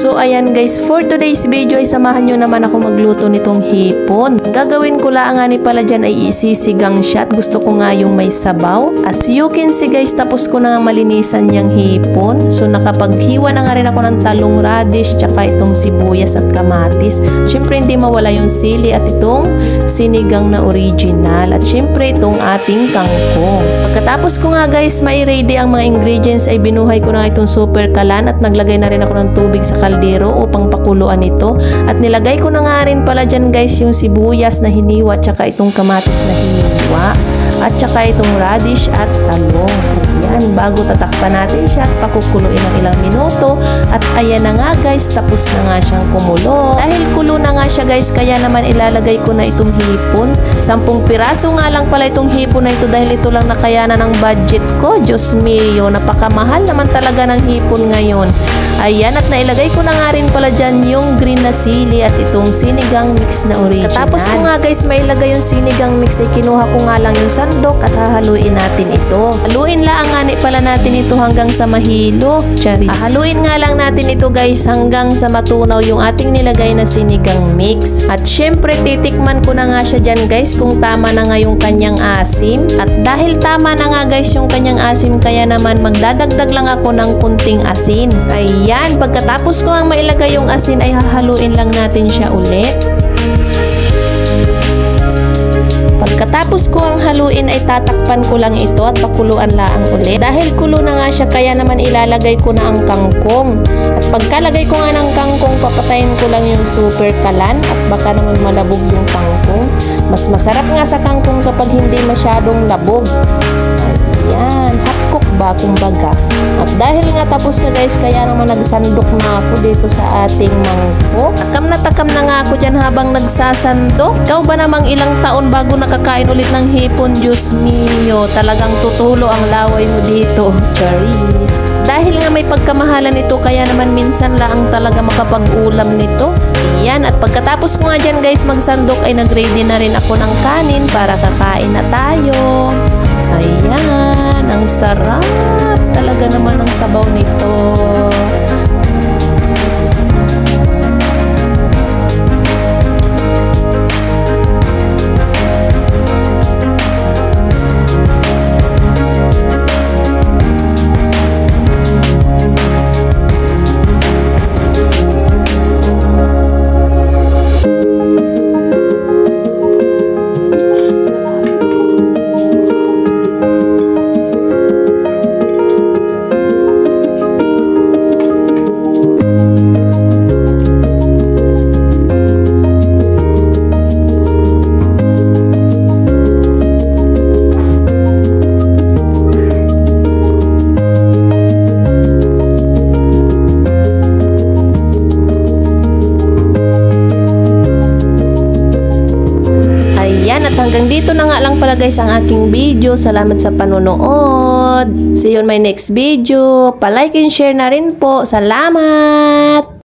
So ayan guys, for today's video ay samahan nyo naman ako magluto nitong hipon. Gagawin ko lang nga ni pala dyan ay isisigang siya at gusto ko nga yung may sabaw. As you can see guys, tapos ko na nga malinisan yung hipon. So nakapaghiwa na nga rin ako ng talong radish tsaka itong sibuyas at kamatis. Syempre hindi mawala yung sili at itong sinigang na original. At syempre itong ating kangkong. Pagkatapos ko nga guys mai-ready ang mga ingredients ay binuhay ko na itong super kalan at naglagay na rin ako ng tubig sa kaldero upang pakuluan ito. At nilagay ko na nga rin pala dyan guys yung sibuyas na hiniwa tsaka itong kamatis na hiniwa at tsaka itong radish at talong. Ayan, bago tatakpan natin siya at pakukuluin ng ilang minuto. At ayan na nga guys, tapos na nga siyang kumulo. Dahil kulo na nga siya guys, kaya naman ilalagay ko na itong hipon. 10 piraso nga lang pala itong hipon na ito dahil ito lang nakayanan ng budget ko. Diyos mio, napakamahal naman talaga ng hipon ngayon. Ayan, at nailagay ko na nga rin pala dyan yung green na sili at itong sinigang mix na original. Tapos ko nga guys mailagay yung sinigang mix ay kinuha ko nga lang yung sandok at hahaluin natin ito. Haluin lang nga pala natin ito hanggang sa mahilo. Charis. Haluin nga lang natin ito guys hanggang sa matunaw yung ating nilagay na sinigang mix. At syempre titikman ko na nga siya dyan guys kung tama na nga yung kanyang asim. At dahil tama na nga guys yung kanyang asim, kaya naman magdadagdag lang ako ng kunting asin. Ayan, pagkatapos ko ang mailagay yung asin ay hahaluin lang natin siya ulit. Pagkatapos ko ang haluin ay tatakpan ko lang ito at pakuluan lang ulit. Dahil kulo na nga siya, kaya naman ilalagay ko na ang kangkong. At pagkalagay ko nga ng kangkong, papatayin ko lang yung super kalan at baka naman malabog yung kangkong. Mas masarap nga sa kangkong kapag hindi masyadong labog. Ayan, hot cook ba kumbaga. At dahil nga tapos na guys, kaya naman nagsandok na ako dito sa ating mangkok. Takam na nga ako dyan habang nagsasandok. Ikaw ba namang ilang taon bago nakakain ulit ng hipon? Diyos mio, talagang tutulo ang laway mo dito. Charis. Dahil nga may pagkamahalan ito, kaya naman minsan lang talaga makapag-ulam nito. Ayan, at pagkatapos ko nga dyan guys magsandok ay nag-ready na rin ako ng kanin para kakain na tayo. Ayan, ang sarap talaga naman ang sabaw nito. Hanggang dito na nga lang pala guys ang aking video. Salamat sa panonood. See you on my next video. Pa-like and share na rin po. Salamat!